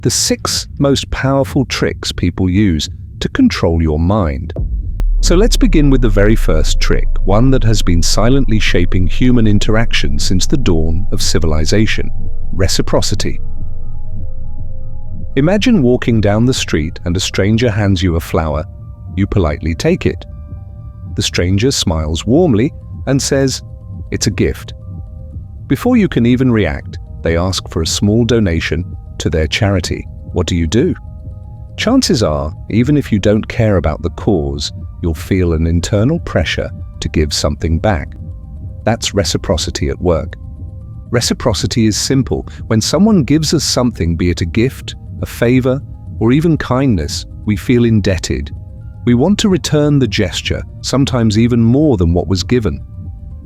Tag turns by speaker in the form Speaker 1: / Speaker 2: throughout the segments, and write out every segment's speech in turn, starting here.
Speaker 1: The 6 most powerful tricks people use to control your mind. So let's begin with the very first trick, one that has been silently shaping human interaction since the dawn of civilization: reciprocity. Imagine walking down the street and a stranger hands you a flower. You politely take it. The stranger smiles warmly and says, "It's a gift." Before you can even react, they ask for a small donation to their charity. What do? Chances are, even if you don't care about the cause, you'll feel an internal pressure to give something back. That's reciprocity at work. Reciprocity is simple. When someone gives us something, be it a gift, a favor, or even kindness, we feel indebted. We want to return the gesture, sometimes even more than what was given.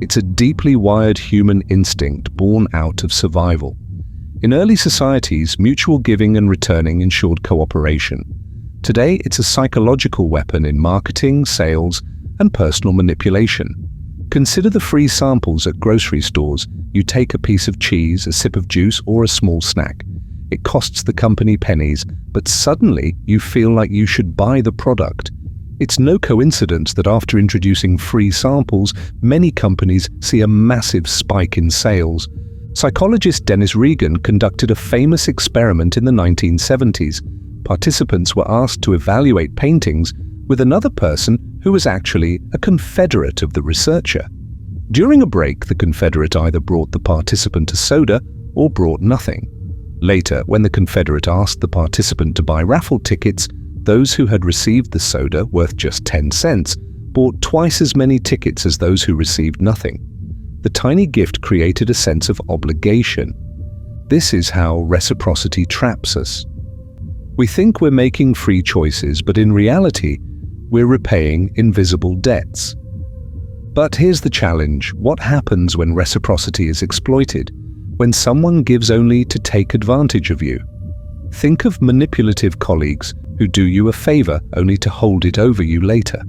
Speaker 1: It's a deeply wired human instinct born out of survival. In early societies, mutual giving and returning ensured cooperation. Today, it's a psychological weapon in marketing, sales, and personal manipulation. Consider the free samples at grocery stores. You take a piece of cheese, a sip of juice, or a small snack. It costs the company pennies, but suddenly you feel like you should buy the product. It's no coincidence that after introducing free samples, many companies see a massive spike in sales. Psychologist Dennis Regan conducted a famous experiment in the 1970s. Participants were asked to evaluate paintings with another person who was actually a confederate of the researcher. During a break, the confederate either brought the participant a soda or brought nothing. Later, when the confederate asked the participant to buy raffle tickets, those who had received the soda, worth just 10 cents, bought twice as many tickets as those who received nothing. The tiny gift created a sense of obligation. This is how reciprocity traps us. We think we're making free choices, but in reality, we're repaying invisible debts. But here's the challenge: what happens when reciprocity is exploited? When someone gives only to take advantage of you? Think of manipulative colleagues who do you a favor only to hold it over you later.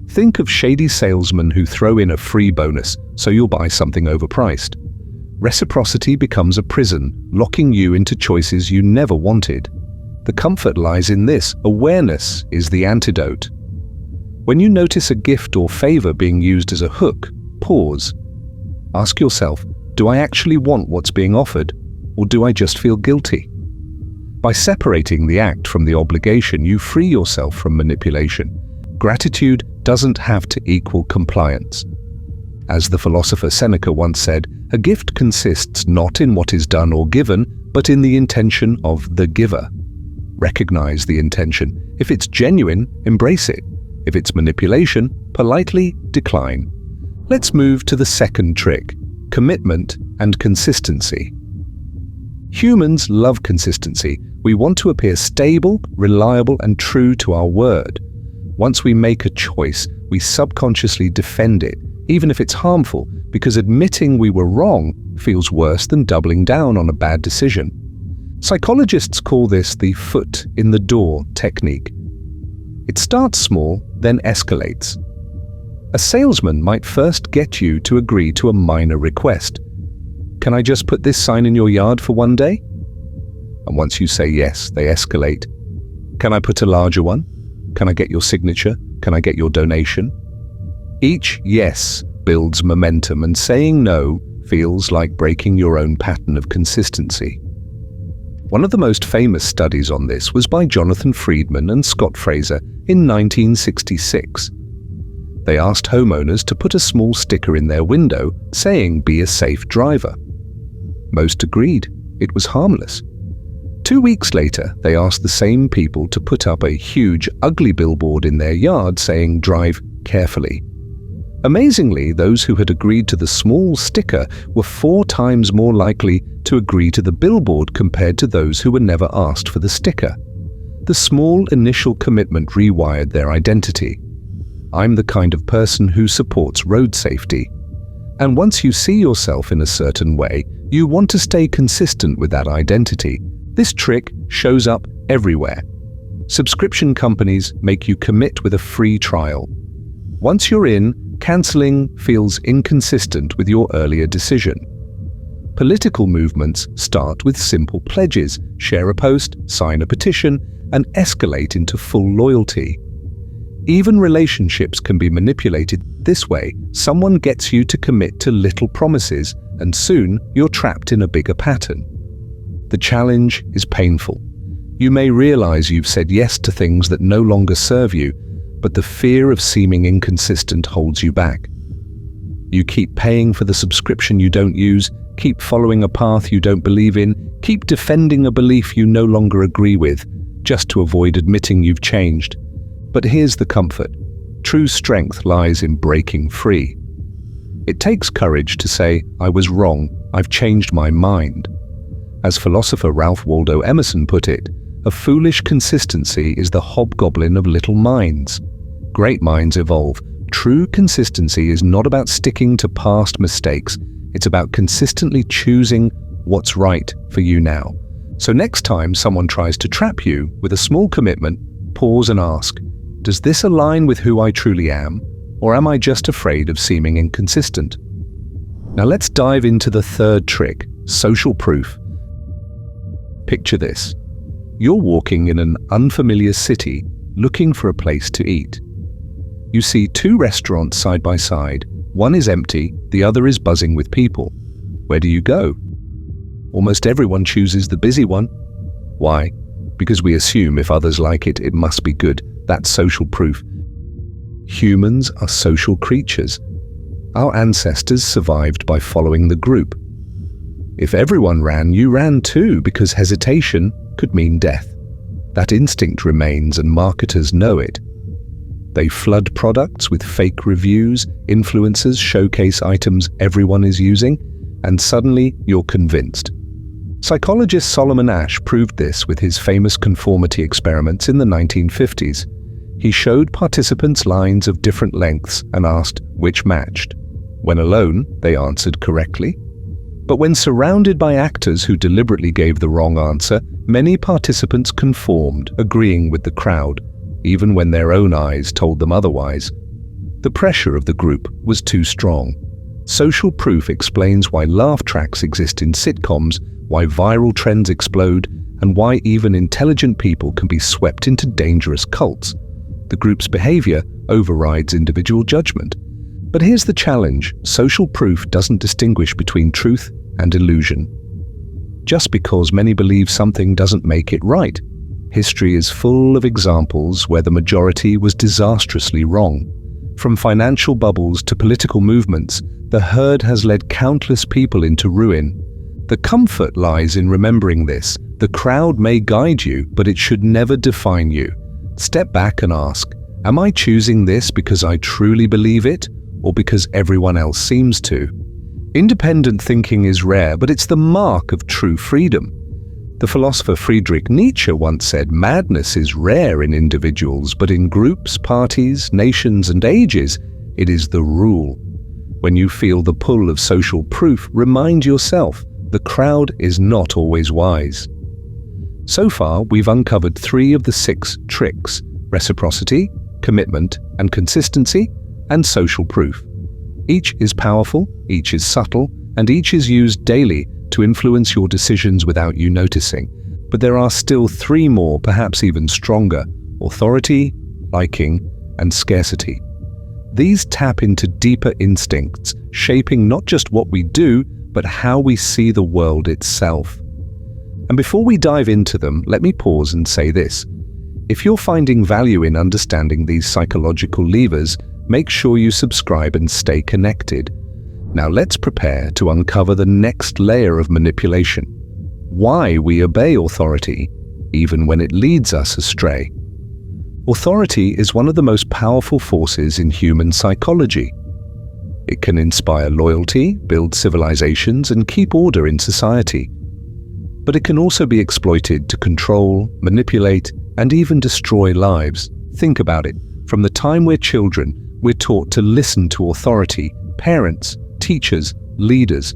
Speaker 1: Think of shady salesmen who throw in a free bonus so you'll buy something overpriced. Reciprocity becomes a prison, locking you into choices you never wanted. The comfort lies in this: awareness is the antidote. When you notice a gift or favor being used as a hook, pause. Ask yourself, do I actually want what's being offered, or do I just feel guilty? By separating the act from the obligation, you free yourself from manipulation. Gratitude doesn't have to equal compliance. As the philosopher Seneca once said, a gift consists not in what is done or given, but in the intention of the giver. Recognize the intention. If it's genuine, embrace it. If it's manipulation, politely decline. Let's move to the second trick: commitment and consistency. Humans love consistency. We want to appear stable, reliable, and true to our word. Once we make a choice, we subconsciously defend it, even if it's harmful, because admitting we were wrong feels worse than doubling down on a bad decision. Psychologists call this the foot in the door technique. It starts small, then escalates. A salesman might first get you to agree to a minor request. Can I just put this sign in your yard for one day? And once you say yes, they escalate. Can I put a larger one? Can I get your signature? Can I get your donation? Each yes builds momentum, and saying no feels like breaking your own pattern of consistency. One of the most famous studies on this was by Jonathan Friedman and Scott Fraser in 1966. They asked homeowners to put a small sticker in their window saying, "Be a safe driver." Most agreed. It was harmless. 2 weeks later, they asked the same people to put up a huge, ugly billboard in their yard saying, "Drive carefully." Amazingly, those who had agreed to the small sticker were 4 times more likely to agree to the billboard compared to those who were never asked for the sticker. The small initial commitment rewired their identity. I'm the kind of person who supports road safety. And once you see yourself in a certain way, you want to stay consistent with that identity. This trick shows up everywhere. Subscription companies make you commit with a free trial. Once you're in, canceling feels inconsistent with your earlier decision. Political movements start with simple pledges, share a post, sign a petition, and escalate into full loyalty. Even relationships can be manipulated this way. Someone gets you to commit to little promises, and soon you're trapped in a bigger pattern. The challenge is painful. You may realize you've said yes to things that no longer serve you, but the fear of seeming inconsistent holds you back. You keep paying for the subscription you don't use, keep following a path you don't believe in, keep defending a belief you no longer agree with, just to avoid admitting you've changed. But here's the comfort. True strength lies in breaking free. It takes courage to say, "I was wrong, I've changed my mind." As philosopher Ralph Waldo Emerson put it, "A foolish consistency is the hobgoblin of little minds." Great minds evolve. True consistency is not about sticking to past mistakes. It's about consistently choosing what's right for you now. So next time someone tries to trap you with a small commitment, pause and ask, does this align with who I truly am, or am I just afraid of seeming inconsistent? Now let's dive into the third trick, social proof. Picture this. You're walking in an unfamiliar city looking for a place to eat. You see two restaurants side by side. One is empty, the other is buzzing with people. Where do you go? Almost everyone chooses the busy one. Why? Because we assume if others like it, it must be good. That's social proof. Humans are social creatures. Our ancestors survived by following the group. If everyone ran, you ran too, because hesitation could mean death. That instinct remains, and marketers know it. They flood products with fake reviews, influencers showcase items everyone is using, and suddenly you're convinced. Psychologist Solomon Asch proved this with his famous conformity experiments in the 1950s. He showed participants lines of different lengths and asked which matched. When alone, they answered correctly. But when surrounded by actors who deliberately gave the wrong answer, many participants conformed, agreeing with the crowd, even when their own eyes told them otherwise. The pressure of the group was too strong. Social proof explains why laugh tracks exist in sitcoms, why viral trends explode, and why even intelligent people can be swept into dangerous cults. The group's behavior overrides individual judgment. But here's the challenge: social proof doesn't distinguish between truth and illusion. Just because many believe something doesn't make it right. History is full of examples where the majority was disastrously wrong. From financial bubbles to political movements, the herd has led countless people into ruin. The comfort lies in remembering this. The crowd may guide you, but it should never define you. Step back and ask, am I choosing this because I truly believe it, or because everyone else seems to? Independent thinking is rare, but it's the mark of true freedom. The philosopher Friedrich Nietzsche once said, madness is rare in individuals, but in groups, parties, nations, and ages, it is the rule. When you feel the pull of social proof, remind yourself, the crowd is not always wise. So far, we've uncovered 3 of the 6 tricks: reciprocity, commitment and consistency, and social proof. Each is powerful, each is subtle, and each is used daily to influence your decisions without you noticing. But there are still 3 more, perhaps even stronger: authority, liking, and scarcity. These tap into deeper instincts, shaping not just what we do, but how we see the world itself. And before we dive into them, let me pause and say this. If you're finding value in understanding these psychological levers, make sure you subscribe and stay connected. Now let's prepare to uncover the next layer of manipulation. Why we obey authority, even when it leads us astray. Authority is one of the most powerful forces in human psychology. It can inspire loyalty, build civilizations, and keep order in society. But it can also be exploited to control, manipulate, and even destroy lives. Think about it. From the time we're children, we're taught to listen to authority, parents, teachers, leaders.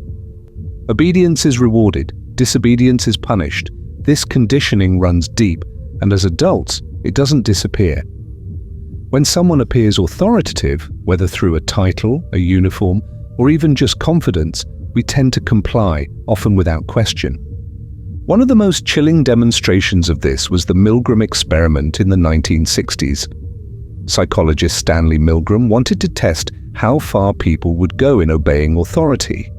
Speaker 1: Obedience is rewarded, disobedience is punished. This conditioning runs deep, and as adults, it doesn't disappear. When someone appears authoritative, whether through a title, a uniform, or even just confidence, we tend to comply, often without question. One of the most chilling demonstrations of this was the Milgram experiment in the 1960s. Psychologist Stanley Milgram wanted to test how far people would go in obeying authority.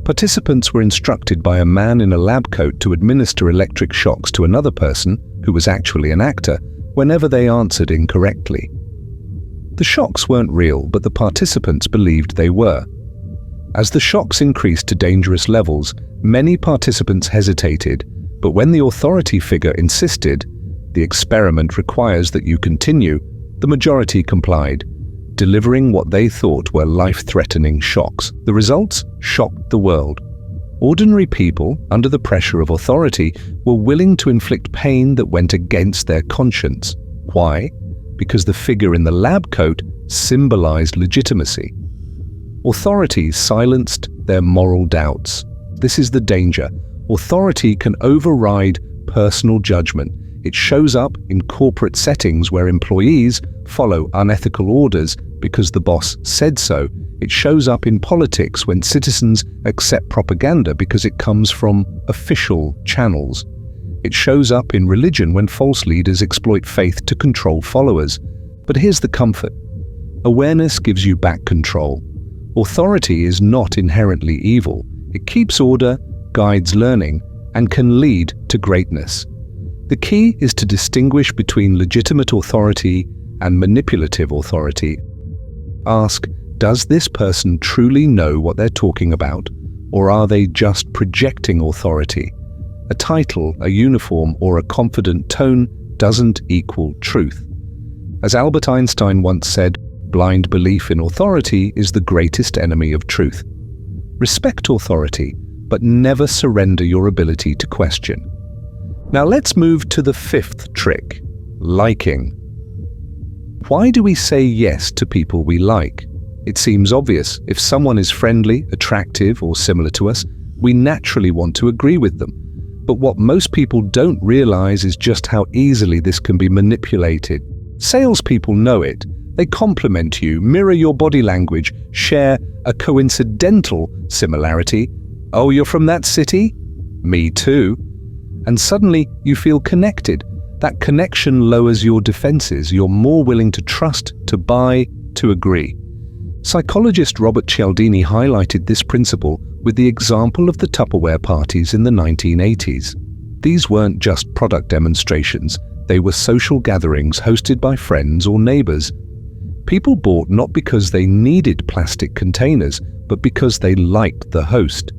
Speaker 1: Participants were instructed by a man in a lab coat to administer electric shocks to another person, who was actually an actor, whenever they answered incorrectly. The shocks weren't real, but the participants believed they were. As the shocks increased to dangerous levels, many participants hesitated, but when the authority figure insisted, "The experiment requires that you continue," the majority complied, delivering what they thought were life-threatening shocks. The results shocked the world. Ordinary people, under the pressure of authority, were willing to inflict pain that went against their conscience. Why? Because the figure in the lab coat symbolized legitimacy. Authority silenced their moral doubts. This is the danger. Authority can override personal judgment. It shows up in corporate settings where employees follow unethical orders because the boss said so. It shows up in politics when citizens accept propaganda because it comes from official channels. It shows up in religion when false leaders exploit faith to control followers. But here's the comfort. Awareness gives you back control. Authority is not inherently evil. It keeps order, guides learning, and can lead to greatness. The key is to distinguish between legitimate authority and manipulative authority. Ask, does this person truly know what they're talking about, or are they just projecting authority? A title, a uniform, or a confident tone doesn't equal truth. As Albert Einstein once said, blind belief in authority is the greatest enemy of truth. Respect authority, but never surrender your ability to question. Now let's move to the fifth trick, liking. Why do we say yes to people we like? It seems obvious. If someone is friendly, attractive, or similar to us, we naturally want to agree with them. But what most people don't realize is just how easily this can be manipulated. Salespeople know it. They compliment you, mirror your body language, share a coincidental similarity. "Oh, you're from that city? Me too." And suddenly you feel connected. That connection lowers your defenses. You're more willing to trust, to buy, to agree. Psychologist Robert Cialdini highlighted this principle with the example of the Tupperware parties in the 1980s. These weren't just product demonstrations. They were social gatherings hosted by friends or neighbors. People bought not because they needed plastic containers, but because they liked the host.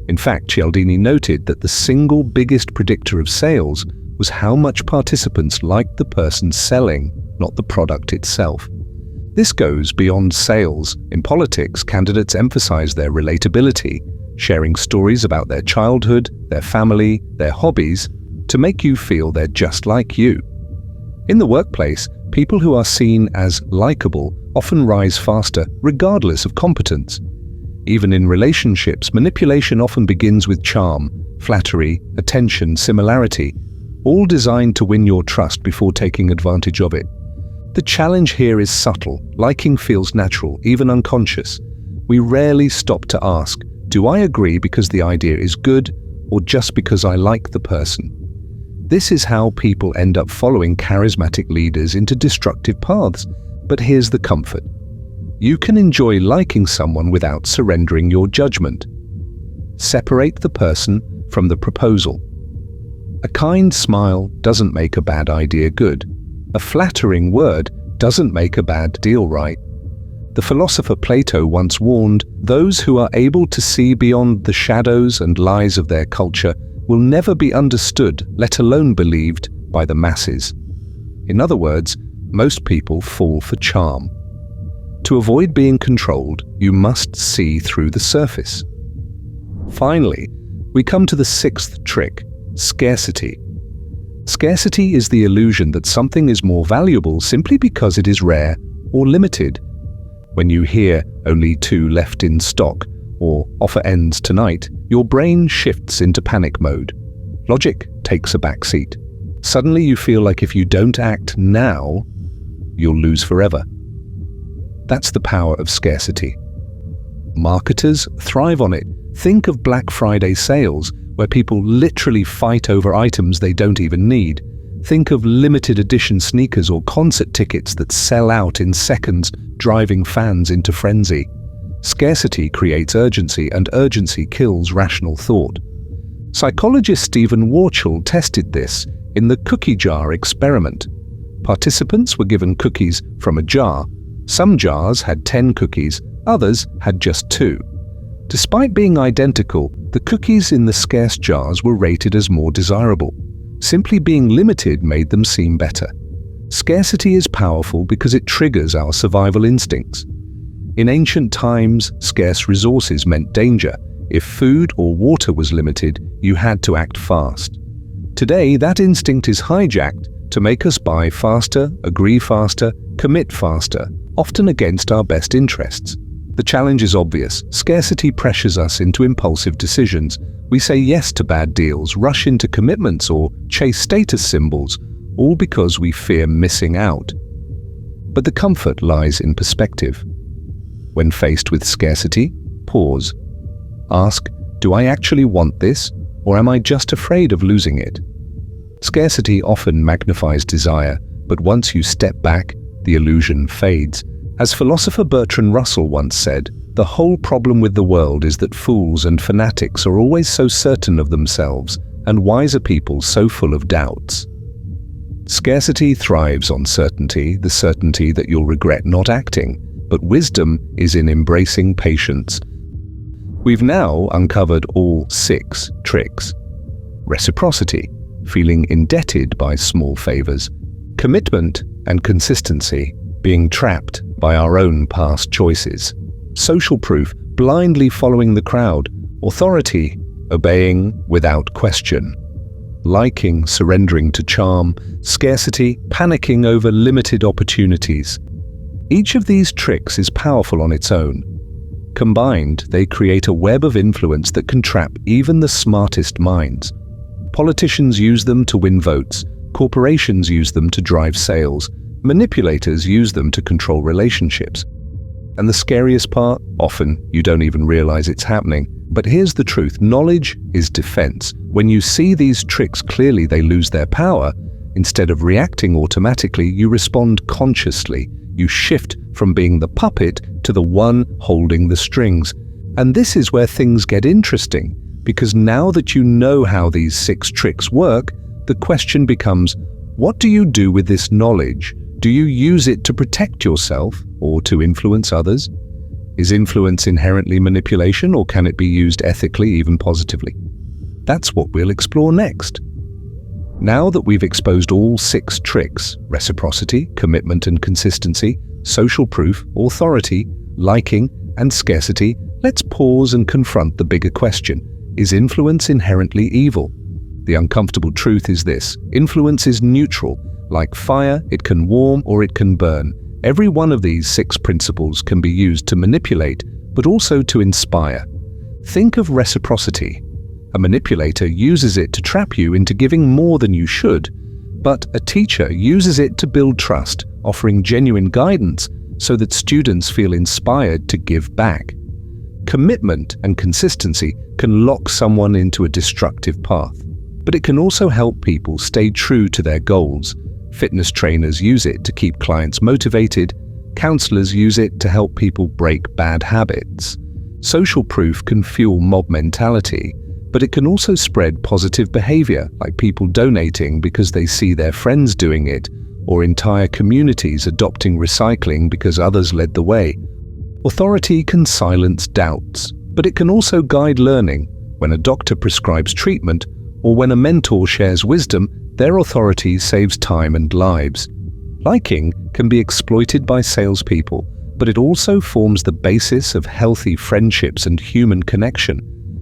Speaker 1: In fact, Cialdini noted that the single biggest predictor of sales was how much participants liked the person selling, not the product itself. This goes beyond sales. In politics, candidates emphasize their relatability, sharing stories about their childhood, their family, their hobbies, to make you feel they're just like you. In the workplace, people who are seen as likable often rise faster, regardless of competence. Even in relationships, manipulation often begins with charm, flattery, attention, similarity, all designed to win your trust before taking advantage of it. The challenge here is subtle. Liking feels natural, even unconscious. We rarely stop to ask, do I agree because the idea is good, or just because I like the person? This is how people end up following charismatic leaders into destructive paths. But here's the comfort. You can enjoy liking someone without surrendering your judgment. Separate the person from the proposal. A kind smile doesn't make a bad idea good. A flattering word doesn't make a bad deal right. The philosopher Plato once warned, those who are able to see beyond the shadows and lies of their culture will never be understood, let alone believed, by the masses. In other words, most people fall for charm. To avoid being controlled, you must see through the surface. Finally, we come to the sixth trick, scarcity. Scarcity is the illusion that something is more valuable simply because it is rare or limited. When you hear only 2 left in stock or offer ends tonight, your brain shifts into panic mode. Logic takes a backseat. Suddenly you feel like if you don't act now, you'll lose forever. That's the power of scarcity. Marketers thrive on it. Think of Black Friday sales, where people literally fight over items they don't even need. Think of limited edition sneakers or concert tickets that sell out in seconds, driving fans into frenzy. Scarcity creates urgency, and urgency kills rational thought. Psychologist Stephen Warchell tested this in the cookie jar experiment. Participants were given cookies from a jar. Some jars had 10 cookies, others had just 2. Despite being identical, the cookies in the scarce jars were rated as more desirable. Simply being limited made them seem better. Scarcity is powerful because it triggers our survival instincts. In ancient times, scarce resources meant danger. If food or water was limited, you had to act fast. Today, that instinct is hijacked to make us buy faster, agree faster, commit faster, often against our best interests. The challenge is obvious. Scarcity pressures us into impulsive decisions. We say yes to bad deals, rush into commitments, or chase status symbols, all because we fear missing out. But the comfort lies in perspective. When faced with scarcity, pause. Ask, do I actually want this, or am I just afraid of losing it? Scarcity often magnifies desire, but once you step back, the illusion fades. As philosopher Bertrand Russell once said, the whole problem with the world is that fools and fanatics are always so certain of themselves, and wiser people so full of doubts. Scarcity thrives on certainty, the certainty that you'll regret not acting, but wisdom is in embracing patience. We've now uncovered all 6 tricks. Reciprocity, feeling indebted by small favors. Commitment and consistency, being trapped by our own past choices. Social proof, blindly following the crowd. Authority, obeying without question. Liking, surrendering to charm. Scarcity, panicking over limited opportunities. Each of these tricks is powerful on its own. Combined, they create a web of influence that can trap even the smartest minds. Politicians use them to win votes. Corporations use them to drive sales. Manipulators use them to control relationships. And the scariest part, often you don't even realize it's happening. But here's the truth, knowledge is defense. When you see these tricks clearly, they lose their power. Instead of reacting automatically, you respond consciously. You shift from being the puppet to the one holding the strings. And this is where things get interesting, because now that you know how these 6 tricks work, the question becomes, what do you do with this knowledge? Do you use it to protect yourself or to influence others? Is influence inherently manipulation, or can it be used ethically, even positively? That's what we'll explore next. Now that we've exposed all 6 tricks, reciprocity, commitment and consistency, social proof, authority, liking, and scarcity, let's pause and confront the bigger question. Is influence inherently evil? The uncomfortable truth is this: influence is neutral. Like fire, it can warm or it can burn. Every one of these 6 principles can be used to manipulate, but also to inspire. Think of reciprocity. A manipulator uses it to trap you into giving more than you should, but a teacher uses it to build trust, offering genuine guidance so that students feel inspired to give back. Commitment and consistency can lock someone into a destructive path, but it can also help people stay true to their goals. Fitness trainers use it to keep clients motivated. Counselors use it to help people break bad habits. Social proof can fuel mob mentality, but it can also spread positive behavior, like people donating because they see their friends doing it, or entire communities adopting recycling because others led the way. Authority can silence doubts, but it can also guide learning. When a doctor prescribes treatment, or when a mentor shares wisdom, their authority saves time and lives. Liking can be exploited by salespeople, but it also forms the basis of healthy friendships and human connection.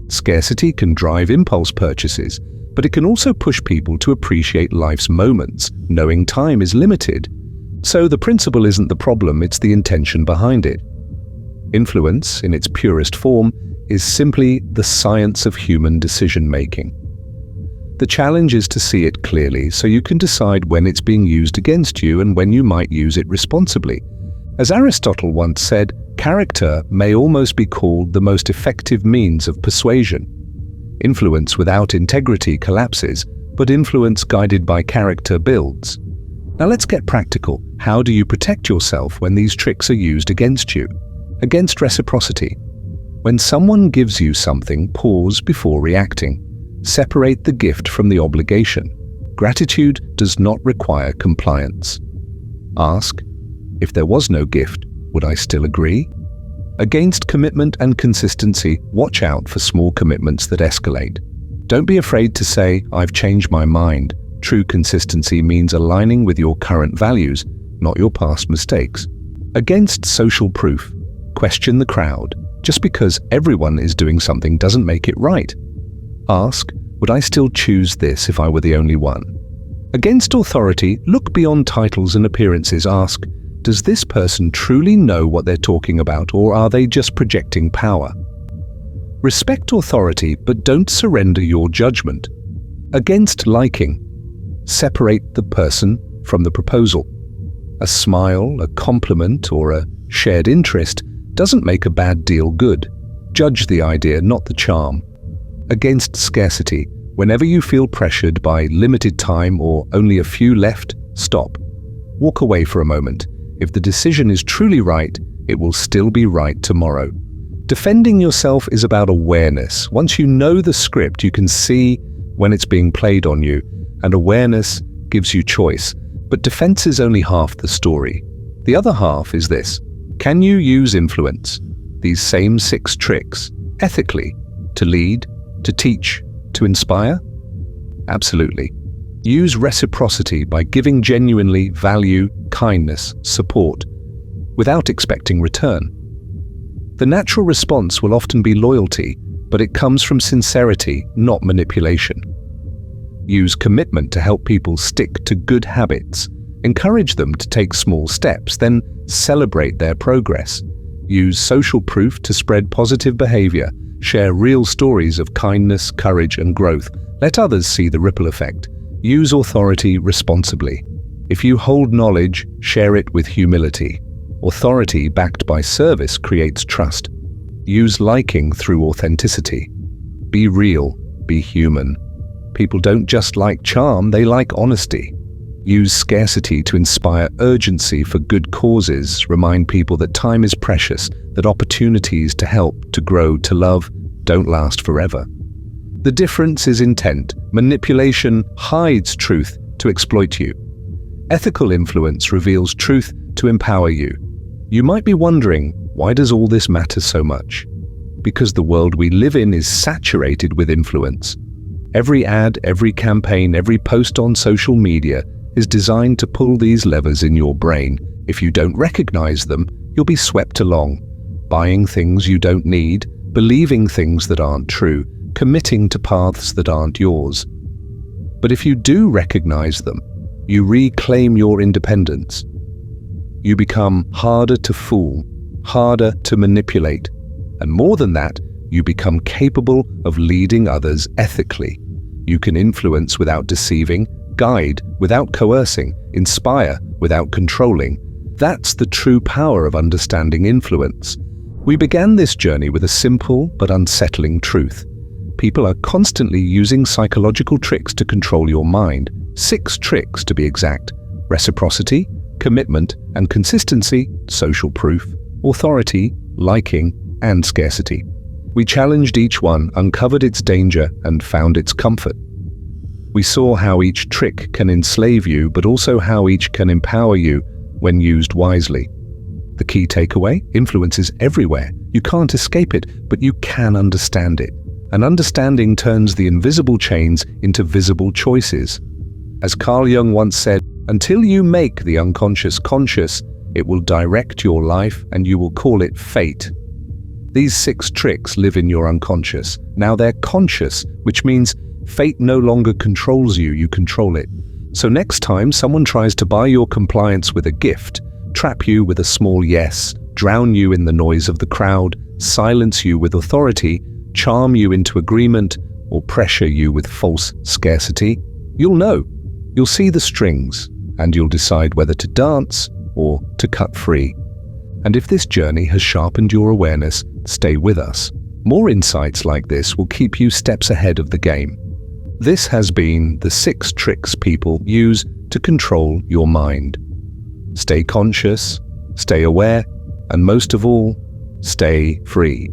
Speaker 1: Scarcity can drive impulse purchases, but it can also push people to appreciate life's moments, knowing time is limited. So the principle isn't the problem, it's the intention behind it. Influence, in its purest form, is simply the science of human decision-making. The challenge is to see it clearly so you can decide when it's being used against you and when you might use it responsibly. As Aristotle once said, Character may almost be called the most effective means of persuasion. Influence without integrity collapses, but influence guided by character builds. Now let's get practical. How do you protect yourself when these tricks are used against you? Against reciprocity. When someone gives you something, pause before reacting. Separate the gift from the obligation. Gratitude does not require compliance. Ask, if there was no gift, would I still agree? Against commitment and consistency, watch out for small commitments that escalate. Don't be afraid to say, I've changed my mind. True consistency means aligning with your current values, not your past mistakes. Against social proof, question the crowd. Just because everyone is doing something doesn't make it right. Ask, would I still choose this if I were the only one? Against authority, look beyond titles and appearances. Ask, does this person truly know what they're talking about, or are they just projecting power? Respect authority, but don't surrender your judgment. Against liking, separate the person from the proposal. A smile, a compliment, or a shared interest doesn't make a bad deal good. Judge the idea, not the charm. Against scarcity, whenever you feel pressured by limited time or only a few left, stop. Walk away for a moment. If the decision is truly right, it will still be right tomorrow. Defending yourself is about awareness. Once you know the script, you can see when it's being played on you, and awareness gives you choice. But defense is only half the story. The other half is this. Can you use influence, these same 6 tricks, ethically, to lead, to teach, to inspire? Absolutely. Use reciprocity by giving genuinely value, kindness, support, without expecting return. The natural response will often be loyalty, but it comes from sincerity, not manipulation. Use commitment to help people stick to good habits. Encourage them to take small steps, then celebrate their progress. Use social proof to spread positive behavior. Share real stories of kindness, courage, and growth. Let others see the ripple effect. Use authority responsibly. If you hold knowledge, share it with humility. Authority backed by service creates trust. Use liking through authenticity. Be real, be human. People don't just like charm, they like honesty. Use scarcity to inspire urgency for good causes. Remind people that time is precious, that opportunities to help, to grow, to love don't last forever. The difference is intent. Manipulation hides truth to exploit you. Ethical influence reveals truth to empower you. You might be wondering, why does all this matter so much? Because the world we live in is saturated with influence. Every ad, every campaign, every post on social media is designed to pull these levers in your brain. If you don't recognize them, you'll be swept along, buying things you don't need, believing things that aren't true, committing to paths that aren't yours. But if you do recognize them, you reclaim your independence. You become harder to fool, harder to manipulate, and more than that, you become capable of leading others ethically. You can influence without deceiving, guide without coercing, inspire without controlling. That's the true power of understanding influence. We began this journey with a simple but unsettling truth. People are constantly using psychological tricks to control your mind. 6 tricks to be exact: reciprocity, commitment and consistency, social proof, authority, liking, and scarcity. We challenged each one, uncovered its danger, and found its comfort. We saw how each trick can enslave you, but also how each can empower you when used wisely. The key takeaway: influence is everywhere. You can't escape it, but you can understand it. And understanding turns the invisible chains into visible choices. As Carl Jung once said, until you make the unconscious conscious, it will direct your life and you will call it fate. These 6 tricks live in your unconscious. Now they're conscious, which means fate no longer controls you, you control it. So next time someone tries to buy your compliance with a gift, trap you with a small yes, drown you in the noise of the crowd, silence you with authority, charm you into agreement, or pressure you with false scarcity, you'll know. You'll see the strings, and you'll decide whether to dance or to cut free. And if this journey has sharpened your awareness, stay with us. More insights like this will keep you steps ahead of the game. This has been the 6 tricks people use to control your mind. Stay conscious, stay aware, and most of all, stay free.